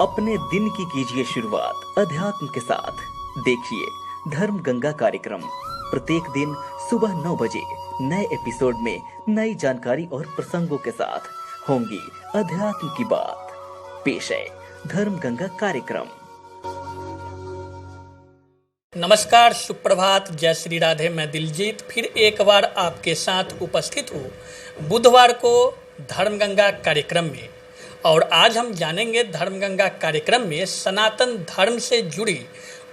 अपने दिन की कीजिए शुरुआत अध्यात्म के साथ। देखिए धर्म गंगा कार्यक्रम प्रत्येक दिन सुबह 9 बजे नए एपिसोड में नई जानकारी और प्रसंगों के साथ होंगी अध्यात्म की बात। पेश है धर्म गंगा कार्यक्रम। नमस्कार, सुप्रभात, जय श्री राधे। मैं दिलजीत फिर एक बार आपके साथ उपस्थित हूँ बुधवार को धर्मगंगा कार्यक्रम में। और आज हम जानेंगे धर्मगंगा कार्यक्रम में सनातन धर्म से जुड़ी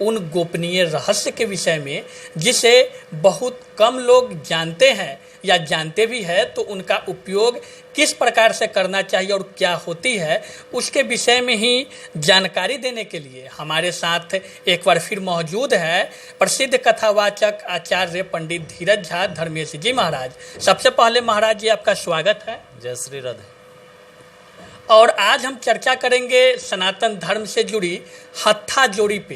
उन गोपनीय रहस्य के विषय में जिसे बहुत कम लोग जानते हैं या जानते भी हैं, तो उनका उपयोग किस प्रकार से करना चाहिए और क्या होती है उसके विषय में ही जानकारी देने के लिए हमारे साथ एक बार फिर मौजूद है प्रसिद्ध कथावाचक आचार्य पंडित धीरज झा धर्मेश जी महाराज। सबसे पहले महाराज जी आपका स्वागत है। जय श्री राधे। और आज हम चर्चा करेंगे सनातन धर्म से जुड़ी हत्था जोड़ी पे।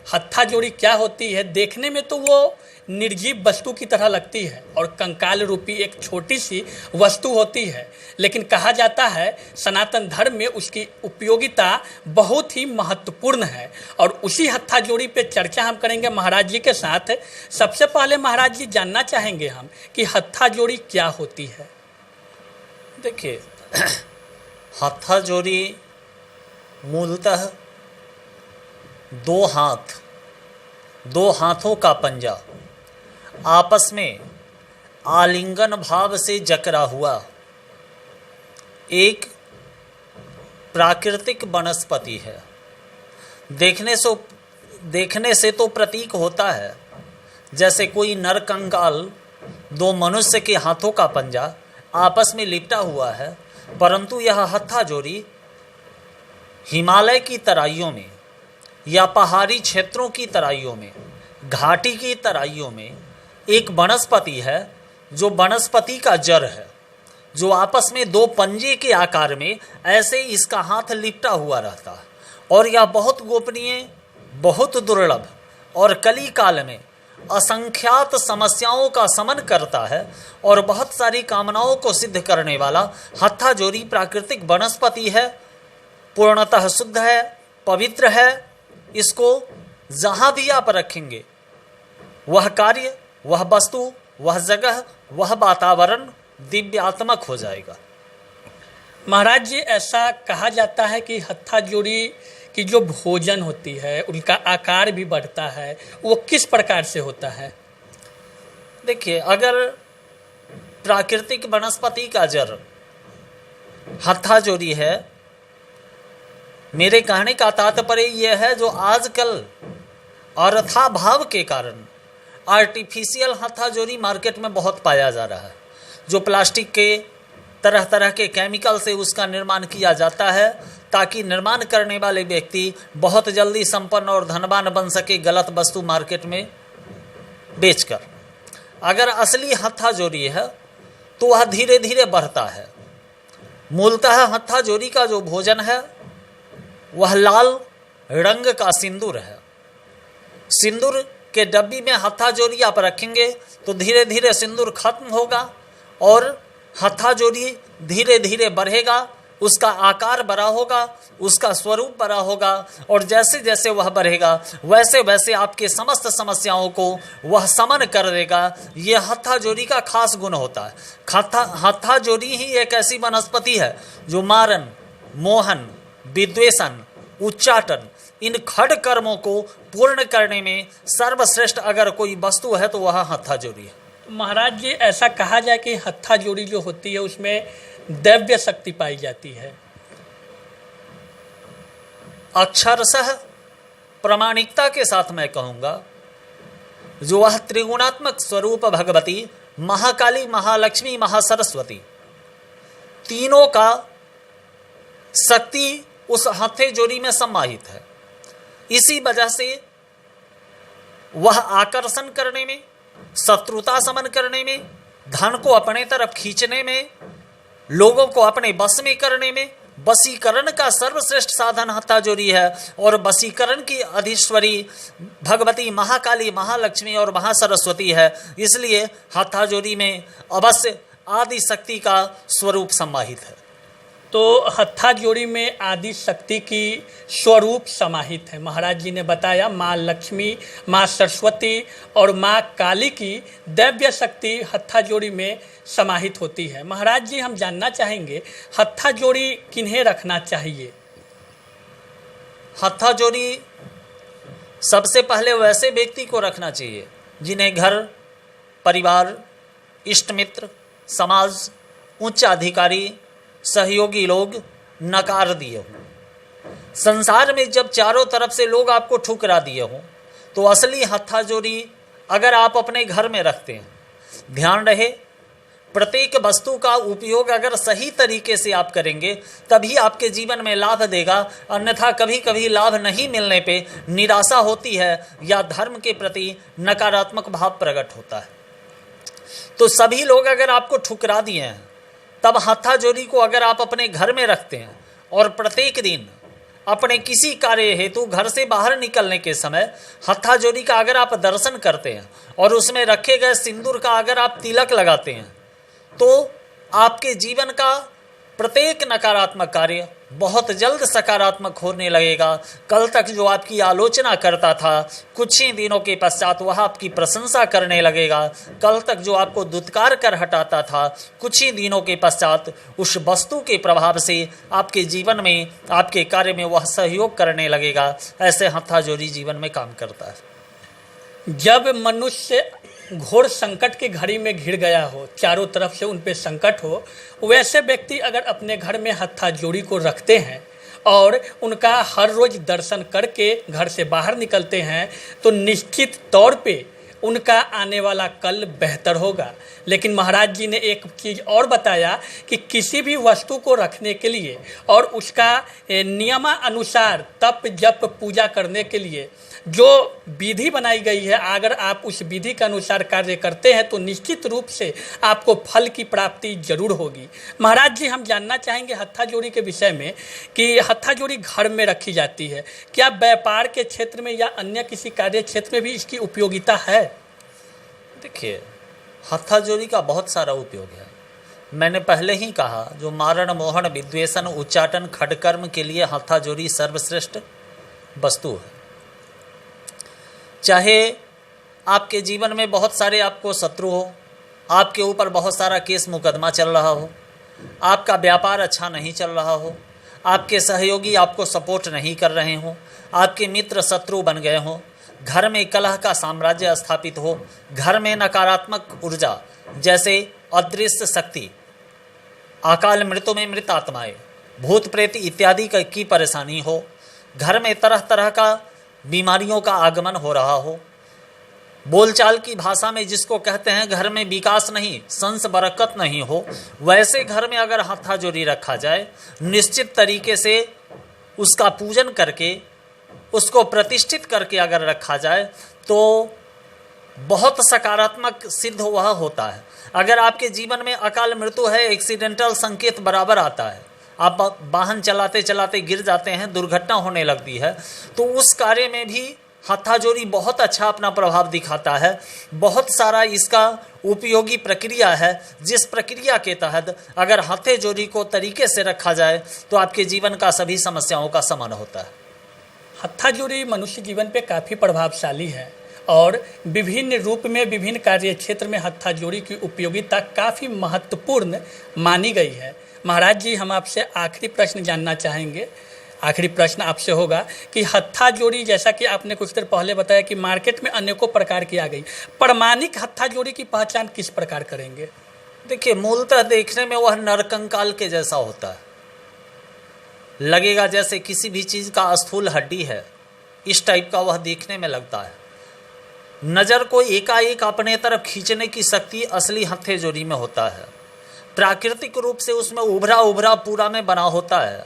हत्था जोड़ी क्या होती है? देखने में तो वो निर्जीव वस्तु की तरह लगती है और कंकाल रूपी एक छोटी सी वस्तु होती है, लेकिन कहा जाता है सनातन धर्म में उसकी उपयोगिता बहुत ही महत्वपूर्ण है। और उसी हत्था जोड़ी पे चर्चा हम करेंगे महाराज जी के साथ। सबसे पहले महाराज जी जानना चाहेंगे हम कि हत्था जोड़ी क्या होती है। देखिए, हत्था जोड़ी मूलतः दो हाथों का पंजा आपस में आलिंगन भाव से जकड़ा हुआ एक प्राकृतिक वनस्पति है। देखने से तो प्रतीक होता है जैसे कोई नर कंकाल दो मनुष्य के हाथों का पंजा आपस में लिपटा हुआ है, परंतु यह हत्था जोड़ी हिमालय की तराइयों में या पहाड़ी क्षेत्रों की तराइयों में, घाटी की तराइयों में एक वनस्पति है जो वनस्पति का जड़ है, जो आपस में दो पंजे के आकार में ऐसे इसका हाथ लिपटा हुआ रहता है। और यह बहुत गोपनीय, बहुत दुर्लभ और कली काल में असंख्यात समस्याओं का शमन करता है और बहुत सारी कामनाओं को सिद्ध करने वाला हत्था जोड़ी प्राकृतिक वनस्पति है। पूर्णतः शुद्ध है, पवित्र है। इसको जहाँ भी आप रखेंगे वह कार्य, वह वस्तु, वह जगह, वह वातावरण दिव्यात्मक हो जाएगा। महाराज जी, ऐसा कहा जाता है कि हत्था जोड़ी की जो भोजन होती है उनका आकार भी बढ़ता है, वो किस प्रकार से होता है? देखिए, अगर प्राकृतिक वनस्पति का जड़ हत्था जोड़ी है, मेरे कहने का तात्पर्य यह है जो आजकल अर्थाभाव के कारण आर्टिफिशियल हत्था जोड़ी मार्केट में बहुत पाया जा रहा है, जो प्लास्टिक के तरह तरह के केमिकल से उसका निर्माण किया जाता है ताकि निर्माण करने वाले व्यक्ति बहुत जल्दी संपन्न और धनवान बन सके गलत वस्तु मार्केट में बेचकर। अगर असली हत्था जोड़ी है तो वह धीरे धीरे बढ़ता है। मूलतः हत्था जोड़ी का जो भोजन है वह लाल रंग का सिंदूर है। सिंदूर के डब्बी में हत्था जोड़ी आप रखेंगे तो धीरे धीरे सिंदूर खत्म होगा और हत्था जोड़ी धीरे धीरे बढ़ेगा, उसका आकार बड़ा होगा, उसका स्वरूप बड़ा होगा और जैसे जैसे वह बढ़ेगा वैसे वैसे आपके समस्त समस्याओं को वह शमन कर देगा। यह हत्था जोड़ी का खास गुण होता है। हत्था जोड़ी ही एक ऐसी वनस्पति है जो मारन, मोहन, विद्वेषण, उच्चाटन, इन खड़ कर्मों को पूर्ण करने में सर्वश्रेष्ठ अगर कोई वस्तु है तो वह हत्था जोड़ी है। महाराज जी, ऐसा कहा जाए कि हत्था जोड़ी जो होती है उसमें दैव्य शक्ति पाई जाती है। अक्षरशः प्रामाणिकता के साथ मैं कहूँगा जो वह त्रिगुणात्मक स्वरूप भगवती, महाकाली, महालक्ष्मी, महासरस्वती, तीनों का शक्ति उस हत्थे जोड़ी में समाहित है। इसी वजह से वह आकर्षण करने में, शत्रुता शमन करने में, धन को अपने तरफ खींचने में, लोगों को अपने बस में करने में, वशीकरण का सर्वश्रेष्ठ साधन हत्था जोड़ी है। और वशीकरण की अधीश्वरी भगवती महाकाली, महालक्ष्मी और महासरस्वती है। इसलिए हत्था जोड़ी में अवश्य आदि शक्ति का स्वरूप समाहित है। तो हत्था जोड़ी में आदि शक्ति की स्वरूप समाहित है। महाराज जी ने बताया माँ लक्ष्मी, माँ सरस्वती और माँ काली की दैव्य शक्ति हत्था जोड़ी में समाहित होती है। महाराज जी, हम जानना चाहेंगे हत्था जोड़ी किन्हें रखना चाहिए? हत्था जोड़ी सबसे पहले वैसे व्यक्ति को रखना चाहिए जिन्हें घर परिवार, इष्ट मित्र, समाज, उच्च अधिकारी, सहयोगी लोग नकार दिए हों। संसार में जब चारों तरफ से लोग आपको ठुकरा दिए हों तो असली हत्था जोड़ी अगर आप अपने घर में रखते हैं, ध्यान रहे प्रत्येक वस्तु का उपयोग अगर सही तरीके से आप करेंगे तभी आपके जीवन में लाभ देगा, अन्यथा कभी कभी लाभ नहीं मिलने पे निराशा होती है या धर्म के प्रति नकारात्मक भाव प्रकट होता है। तो सभी लोग अगर आपको ठुकरा दिए हैं तब हत्था जोड़ी को अगर आप अपने घर में रखते हैं और प्रत्येक दिन अपने किसी कार्य हेतु घर से बाहर निकलने के समय हत्था जोड़ी का अगर आप दर्शन करते हैं और उसमें रखे गए सिंदूर का अगर आप तिलक लगाते हैं तो आपके जीवन का प्रत्येक नकारात्मक कार्य बहुत जल्द सकारात्मक होने लगेगा। कल तक जो आपकी आलोचना करता था कुछ ही दिनों के पश्चात वह आपकी प्रशंसा करने लगेगा। कल तक जो आपको दुत्कार कर हटाता था कुछ ही दिनों के पश्चात उस वस्तु के प्रभाव से आपके जीवन में, आपके कार्य में वह सहयोग करने लगेगा। ऐसे हत्था जोड़ी जीवन में काम करता है। जब मनुष्य घोर संकट की घड़ी में घिर गया हो, चारों तरफ से उन पे संकट हो, वैसे व्यक्ति अगर अपने घर में हत्था जोड़ी को रखते हैं और उनका हर रोज दर्शन करके घर से बाहर निकलते हैं तो निश्चित तौर पे उनका आने वाला कल बेहतर होगा। लेकिन महाराज जी ने एक चीज़ और बताया कि किसी भी वस्तु को रखने के लिए और उसका नियमानुसार तप जप पूजा करने के लिए जो विधि बनाई गई है, अगर आप उस विधि के अनुसार कार्य करते हैं तो निश्चित रूप से आपको फल की प्राप्ति जरूर होगी। महाराज जी, हम जानना चाहेंगे हत्था जोड़ी के विषय में कि हत्था जोड़ी घर में रखी जाती है, क्या व्यापार के क्षेत्र में या अन्य किसी कार्य क्षेत्र में भी इसकी उपयोगिता है? देखिए, हत्था जोड़ी का बहुत सारा उपयोग है। मैंने पहले ही कहा जो मारण मोहन विद्वेषण उच्चाटन खडकर्म के लिए हत्था जोड़ी सर्वश्रेष्ठ वस्तु है। चाहे आपके जीवन में बहुत सारे आपको शत्रु हो, आपके ऊपर बहुत सारा केस मुकदमा चल रहा हो, आपका व्यापार अच्छा नहीं चल रहा हो, आपके सहयोगी आपको सपोर्ट नहीं कर रहे हों, आपके मित्र शत्रु बन गए हों, घर में कलह का साम्राज्य स्थापित हो, घर में नकारात्मक ऊर्जा जैसे अदृश्य शक्ति, अकाल मृत्यु में मृत आत्माएं, भूत प्रेत इत्यादि की परेशानी हो, घर में तरह तरह का बीमारियों का आगमन हो रहा हो, बोलचाल की भाषा में जिसको कहते हैं घर में विकास नहीं, संस बरकत नहीं हो, वैसे घर में अगर हत्था जोड़ी रखा जाए, निश्चित तरीके से उसका पूजन करके उसको प्रतिष्ठित करके अगर रखा जाए तो बहुत सकारात्मक सिद्ध वह होता है। अगर आपके जीवन में अकाल मृत्यु है, एक्सीडेंटल संकेत बराबर आता है, आप वाहन चलाते चलाते गिर जाते हैं, दुर्घटना होने लगती है, तो उस कार्य में भी हत्था जोड़ी बहुत अच्छा अपना प्रभाव दिखाता है। बहुत सारा इसका उपयोगी प्रक्रिया है, जिस प्रक्रिया के तहत अगर हत्थे जोड़ी को तरीके से रखा जाए तो आपके जीवन का सभी समस्याओं का समाधान होता है। हत्था जोड़ी मनुष्य जीवन पे काफ़ी प्रभावशाली है और विभिन्न रूप में विभिन्न कार्य क्षेत्र में हत्था जोड़ी की उपयोगिता काफ़ी महत्वपूर्ण मानी गई है। महाराज जी, हम आपसे आखिरी प्रश्न जानना चाहेंगे। आखिरी प्रश्न आपसे होगा कि हत्था जोड़ी, जैसा कि आपने कुछ देर पहले बताया कि मार्केट में अनेकों प्रकार की आ गई, प्रमाणिक हत्था जोड़ी की पहचान किस प्रकार करेंगे? देखिए, मूलतः देखने में वह नरकंकाल के जैसा होता है, लगेगा जैसे किसी भी चीज़ का स्थूल हड्डी है, इस टाइप का वह देखने में लगता है। नज़र को एकाएक अपने तरफ खींचने की शक्ति असली हत्थे जोड़ी में होता है। प्राकृतिक रूप से उसमें उभरा उभरा पूरा में बना होता है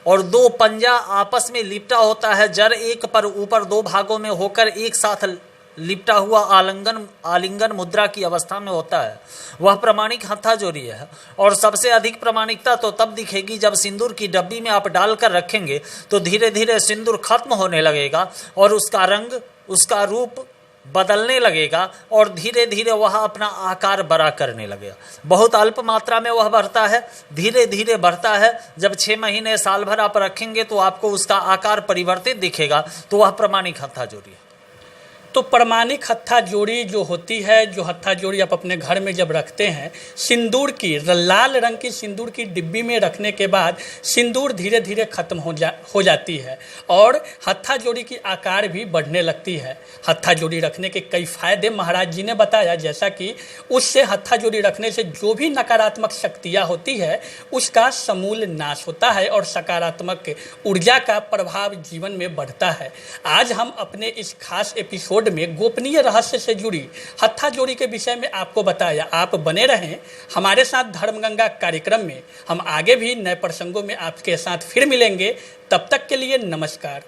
और दो पंजा आपस में लिपटा होता है, जड़ एक पर ऊपर दो भागों में होकर एक साथ लिपटा हुआ आलिंगन मुद्रा की अवस्था में होता है। वह प्रमाणिक हत्था जोड़ी है और सबसे अधिक प्रमाणिकता तो तब दिखेगी जब सिंदूर की डब्बी में आप डालकर रखेंगे तो धीरे धीरे सिंदूर खत्म होने लगेगा और उसका रंग, उसका रूप बदलने लगेगा और धीरे धीरे वह अपना आकार बड़ा करने लगेगा। बहुत अल्प मात्रा में वह बढ़ता है, धीरे धीरे बढ़ता है। जब 6 महीने साल भर आप रखेंगे तो आपको उसका आकार परिवर्तित दिखेगा, तो वह प्रमाणिक हत्था जोड़ी है। तो प्रमाणिक हत्था जोड़ी जो होती है, जो हत्था जोड़ी आप अपने घर में जब रखते हैं, सिंदूर की लाल रंग की सिंदूर की डिब्बी में रखने के बाद सिंदूर धीरे धीरे खत्म हो जाती है और हत्था जोड़ी की आकार भी बढ़ने लगती है। हत्था जोड़ी रखने के कई फायदे महाराज जी ने बताया, जैसा कि उससे हत्था जोड़ी रखने से जो भी नकारात्मक शक्तियाँ होती है उसका समूल नाश होता है और सकारात्मक ऊर्जा का प्रभाव जीवन में बढ़ता है। आज हम अपने इस खास एपिसोड में गोपनीय रहस्य से जुड़ी हत्था जोड़ी के विषय में आपको बताया। आप बने रहें हमारे साथ धर्मगंगा कार्यक्रम में। हम आगे भी नए प्रसंगों में आपके साथ फिर मिलेंगे। तब तक के लिए नमस्कार।